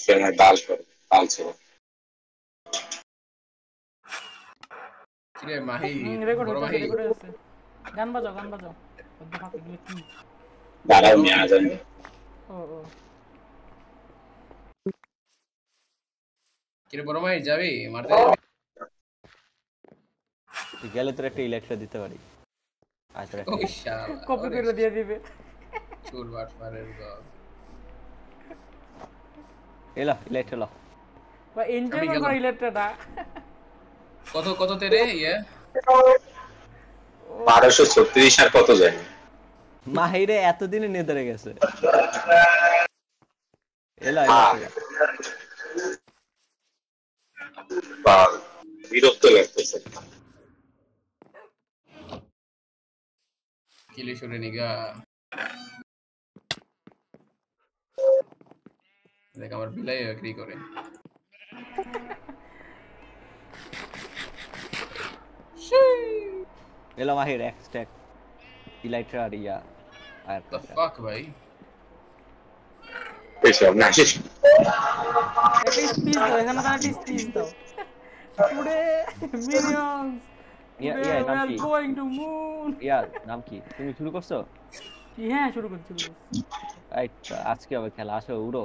সেখানে ডাল করে ডাল ছিল কিরে মাহি রেকর্ড বড় হইতাছে মাহি রেকর্ড হইতাছে গান বাজাও ফাঁক এগুলো কি দাঁড়াও নিয়ে আজান ও কিরে বড় মাহি যাবি মারতে যাবি গেলে তোর একটা ইলেকট্রা দিতে পারি আচ্ছা ওই শালা কপি করে দিয়ে দিবে চুল বাট মারের গো এলা ইলেকট্রা লো বা এনজয় করে ইলেকট্রাটা কত তেরে ইয়ে 1236 আর কত যায় মাহিরে এতদিনে নেদারে গেছে এলা বা বিরক্ত লাগতেছে কিলি শুনে নিগা দেখ আমার বিলাই এগ্রি করে এলা মাহির এক্সট্যাক Electra R yeah are the fuck ভাই এসব না শেষ একটা স্পিচ দাও এখানে তার একটা স্পিচ দাও টুডে মিলিয়নস ইয়া নাম কি গোইং টু মুন ইয়া নাম কি তুমি শুরু করছো কি হ্যাঁ শুরু করছি আজকে হবে খেলা আসো উড়ো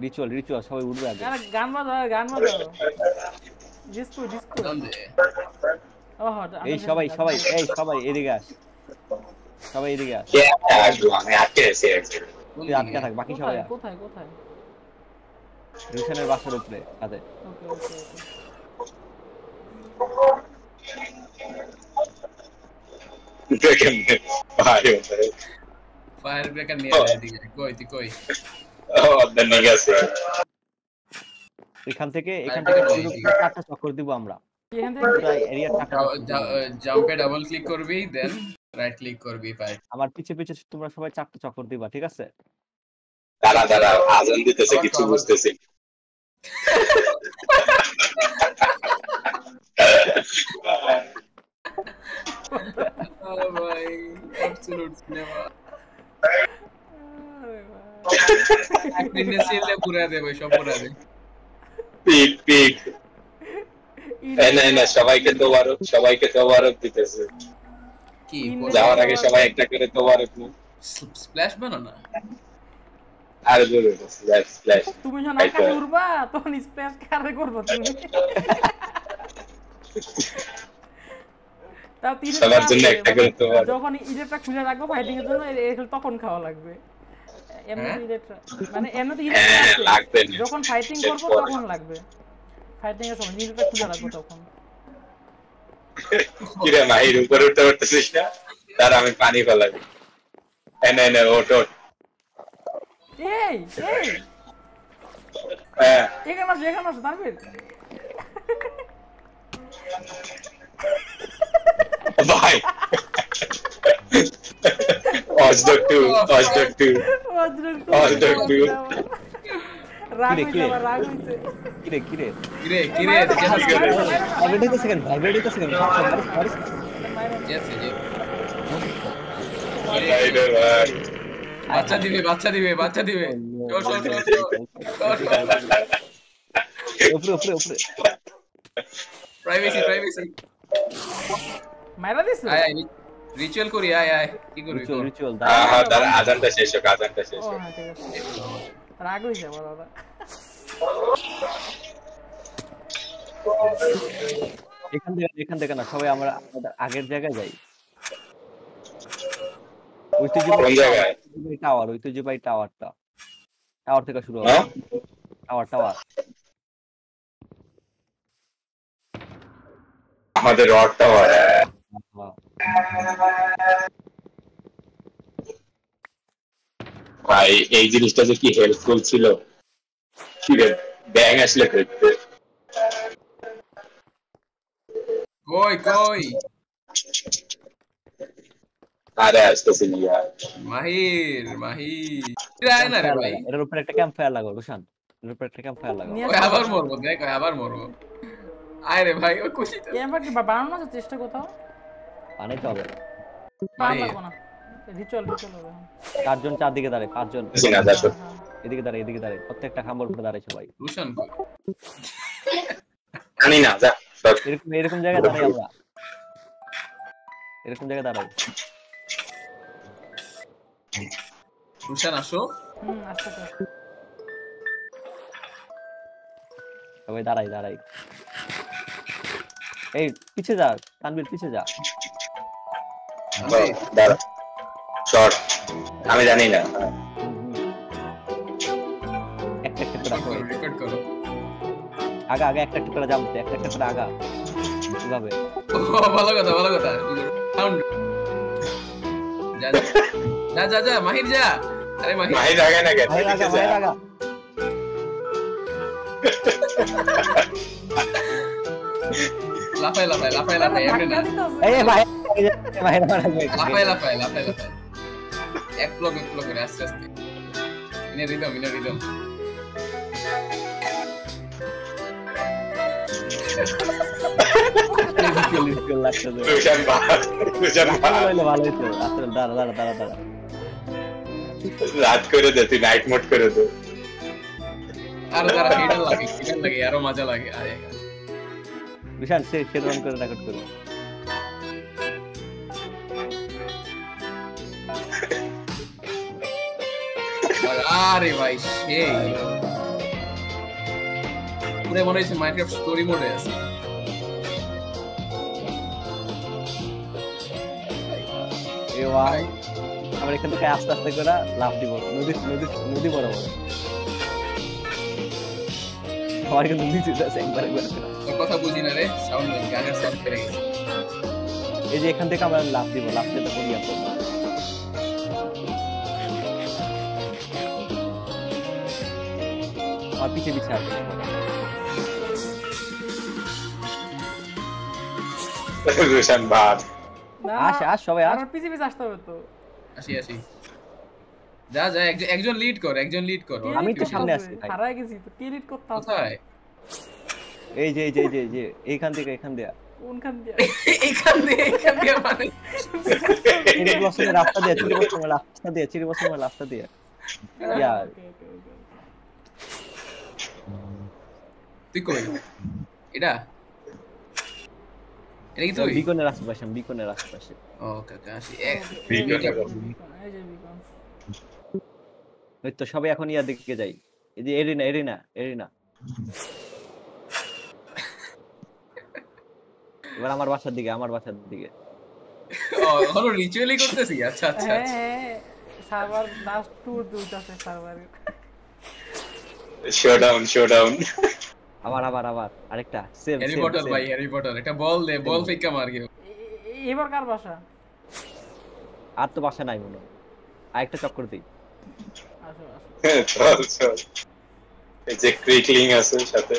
রিচুয়াল সবাই উড়বে আগে আরে গান বাজাও ডিস্কো ওহ এই সবাই এদিকে আস সবাই এদিকে আস আমি আটকে আছি তুই আটকে থাক বাকি সবাই কোথায় রুশনের বাসার উপরে আদে ওকে ফায়ার ব্রেকার নিয়ে আয় এদিকে কই অর্ধেক নিয়ে গেছে এখান থেকে চারটা চক্কর দিব আমরা এরিয়া জাম্পে ডাবল ক্লিক করবি দেন রাইট ক্লিক করবি ফায়ার আমার পিছে তোমরা সবাই চারটা চক্কর দিবা ঠিক আছে দাঁড়া আজান দিতেছে কিছু বুঝতেছি ভাই অ্যাবসলিউট সিনেমা ইন্ডাস্ট্রিয়ালে পুরা দে ভাই সব পুরা দে পিক না সবাইকে তোবারক দিতেছে কি যাওয়ার আগে সবাই একটা করে তোবারক স্প্ল্যাশ বানাও না আরে বলো স্প্ল্যাশ তুমি যখন আকাশ উড়বা তখন স্প্ল্যাশ কারে করবে তুমি তাও তিন সবার জন্য একটা করে তোবারক যখন ইলেকট্রা খুলে রাখবো ফাইটিং এর জন্য তখন খাওয়া লাগবে এমনি ইলেকট্রা মানে এমনি ইলেকট্রা লাগবে যখন ফাইটিং করব তখন লাগবে ফাইটিং এর সময় ইলেকট্রা খুলে রাখবো তখন কিরে মাহির উপরে উঠতে পারতেছিস না তার আমি পানি ফেলাবি এনে ওট এই হ্যাঁ এখানে আসো তানভীর ভাই অজডক 2 রাগ হইছে কিরে ভাইব্রেট সেকেন্ড বাচ্চা দিবে উপরে প্রাইভেসি মাইরা দিছ আয় রিচুয়াল করি আয় কি করবি রিচুয়াল তার আজানটা শেষ হোক ও হ্যাঁ ঠিক আছে রাগ হইছে বড় এখান থেকে না সবাই আমরা আমাদের আগের জায়গায় যাই ঐতিহ্যবাহী টাওয়ার থেকে শুরু হবে টাওয়ার আমাদের রড টাওয়ার ভাই এই জিনিসটা যে কি হেল্পফুল ছিল কি রে ব্যাং আসলে করতে কই আরে আসতেছি না মাহির রায় না রে ভাই এর উপরে একটা ক্যাম্প ফায়ার লাগাও রোশন এর উপরে একটা ক্যাম্প ফায়ার লাগাও ওই আবার মরবো আয় রে ভাই ওই খুশিতে ক্যাম্প কি বানানোর চেষ্টা কোথাও বানাইতে হবে পারবো না রিচুয়াল হবে চারজন চারদিকে দাঁড়ায় পাঁচজন এদিকে দাঁড়াই প্রত্যেকটা খাম্বার উপরে দাঁড়াই সবাই রুশান কই জানি না যা সব। এরকম জায়গায় দাঁড়াই আমরা এরকম জায়গায় দাঁড়াই রুশান আসো আচ্ছা সবাই দাঁড়াই এই পিছে যা তানভীর পিছে যা দাঁড়া শর্ট আমি জানি না একটা করে রেকর্ড করো আগা একটা করে জাম্প একটা করে আগা এভাবে ভালো কথা সাউন্ড যা মাহির যা আরে মাহির আগে না কেন আগা লাফাই এমনি না এই ভাই লাফাই এক ব্লক করে আস্তে ইনে রিদম রুশান ভালো হইতো আসলে দাঁড়া রাত করে দে তুই নাইট মোড করে দে আর তারা ফিডার লাগে আরো মজা লাগে বিশাল সে রন করে রেকর্ড করে আরে ভাই সেই পুরো মনে হচ্ছে মাইনক্রাফট স্টোরি মোডে আছে এ ভাই আমরা এখান থেকে আস্তে করে লাফ দিব নদী বরাবর সবাই কিন্তু নিচে যাচ্ছে একবার কথা বুঝি না রে সাউন্ড গানের সাউন্ড পেরে গেছে এই যে এখান থেকে আমরা লাফ দিব লাফ দিতে বলি আমরা আর পিছে আসবে রুশান ভাত আস সবাই আস আর পিছে আসতে হবে তো আসি যা একজন লিড কর আমি তো সামনে আছি ভাই হারাই গেছি তো কি লিড করতে হবে কোথায় এই যে এইখান থেকে এখান দিয়ে কোনখান দিয়ে মানে চিড়ি বসনের রাস্তা দিয়ে ইয়ার তুই কই এটা কি তুই বিকনের আশেপাশে ওকে আসি বিকন ওই তো সবাই এখন ইয়ার দিকে যাই এই যে এরিনা এবার আমার বাসার দিকে হলো রিচুয়ালি করতেছি আচ্ছা সার্ভার লাস্ট টুর দুইটাছে সার্ভারে শোডাউন আবার আরেকটা সেম হ্যারি পটার এটা বল ফিক্কা মার গিয়ে এবার কার বাসা আর তো বাসা নাই মনে আরেকটা চক্কর দেই চল এই যে ক্রিকলিং আছে সাথে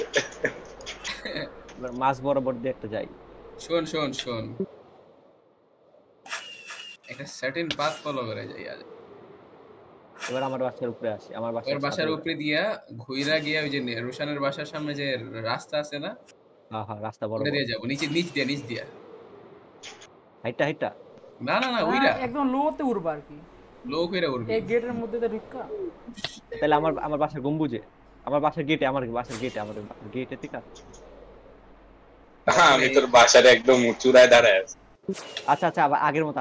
এবার মাছ বরাবর দিয়ে একটা যাই শোন একটা সার্টেন পাথ ফলো করে যাই আজ এবার আমার বাসার উপরে আসি আমার বাসার উপরে দিয়া ঘুইরা গিয়া ওই যে রুশানের বাসার সামনে যে রাস্তা আছে না হ্যাঁ রাস্তা বড় দিয়ে যাব নিচ দিয়া হাইটা না ওইরা একদম লোতে উড়বা আর কি লো কইরা উড়বে এই গেটের মধ্যে তো ঢুকা তাহলে আমার বাসার গম্বুজে আমার বাসার গেটে আমার গেটে ঠিক আছে আমি তোর বাসার একদম চূড়ায় দাঁড়ায় আছি আচ্ছা আবার আগের মতো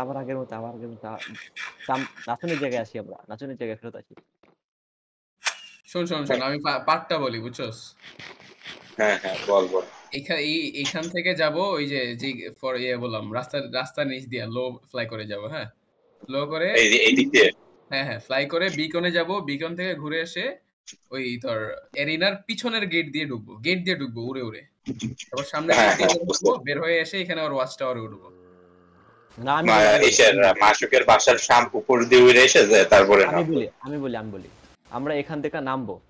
নাচনের জায়গায় আসি আমরা নাচনের জায়গায় ফেরত আসি শোন আমি পার্টটা বলি বুঝছস হ্যাঁ বল এইখান থেকে যাব ওই যে ফর বললাম রাস্তা নিচ দিয়া লো ফ্লাই করে যাব হ্যাঁ লো করে এই দিক দিয়ে হ্যাঁ ফ্লাই করে বিকনে যাব বিকন থেকে ঘুরে এসে ওই তোর এরিনার পিছনের গেট দিয়ে ঢুকবো উড়ে তারপর সামনে বের হয়ে এসে এখানে ওর ওয়াচ টাওয়ারে উঠবো না আমি মাসুকের বাসার উপর দিয়ে উড়ে এসে তারপরে আমি বলি আমরা এখান থেকে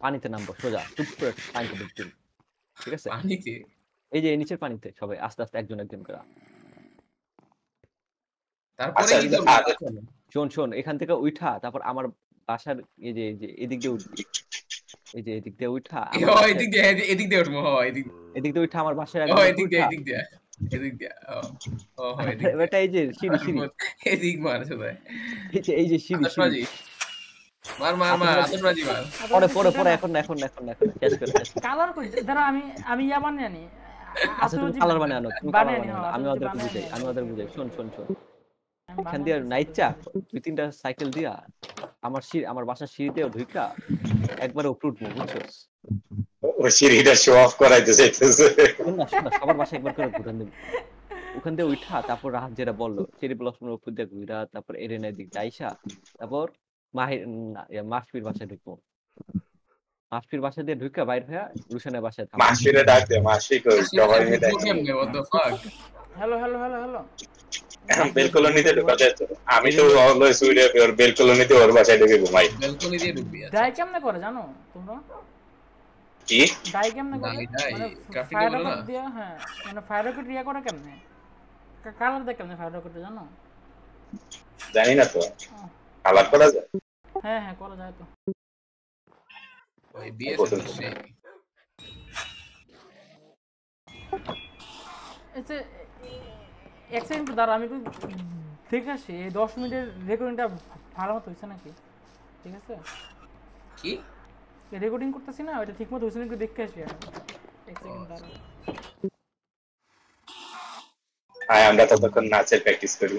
পানিতে নামবো সোজা চুপ করে পানিতে ঢুকবো ঠিক আছে পানিতে এই যে নিচের পানিতে সবাই আস্তে একজন করে তারপরে শোন এখান থেকে উঠা তারপর আমার বাসার এই যে এদিক দিয়ে উঠবি এই যে এদিক দিয়ে উঠা এদিক দিয়ে উঠবো এদিক দিয়ে উঠা আমার বাসার এদিক দিয়ে এটা এই যে সিঁড়ি এদিক মার সবাই এই যে সিঁড়ি আতশবাজি মার। পরে এখন শেষ করে কালার কই ধরো আমি ইয়া বানিয়ে আনি আচ্ছা তুমি কালার বানিয়ে আনো আমি ওদের বুঝাই শোন এখান দিয়ে নাইচা 2-3টা সাইকেল দিয়া আমার বাসার সিঁড়িতে ঢুকা একবার উপরে উঠবো বুঝছস ও সিঁড়িটা শো অফ করাইতে চাইতেছে। শোন না সবার বাসায় একবার করে ঘুরান দেব ওখান দিয়ে উঠা তারপর রাহাত যেটা বললো চেরি ব্লসমের উপর দিয়ে ঘুরা তারপর এরেনের দিক যাইসা তারপর মাসফির বাসায় ঢুকবো মাসফির বাসা দিয়ে ঢুকা বাইরে হয়ে রুশানের বাসায় থাকবো মাসিরে ডাক দে, মাসি কই সবাই মিলে What the fuck? হ্যালো বেল কলোনিতে ঢোকা যায় তো। আমি তো অলওয়েজ উইরে ওর বেল কলোনিতে ওর বাসায় ঢুকে ঘুমাই। ব্যালকনি দিয়ে ঢুকবি। ডাই কেমনে করে জানো তোমরা? কি ডাই কেমনে করে? ডাই গ্রাফিক ফায়ার বলো না। রকেট দিয়া হ্যাঁ মানে ফায়ার রকেট রিয়া করে কেমনে? কালার দেখ কেমনে ফায়ার রকেট জানো? জানি না তো আলাপ করা যায়। হ্যাঁ করা যায় তো। ওই বিএস সে এসে এক সেকেন্ড দাঁড়া আমি একটু দেখে আসি এই 10 মিনিটের রেকর্ডিংটা ভালো মতো হয়েছে নাকি ঠিক আছে কি রেকর্ডিং করতেছি না ওটা ঠিক মতো হয়েছে নাকি দেখে আসি এক সেকেন্ড দাঁড়া আমরা ততক্ষণ নাচের প্র্যাকটিস করি।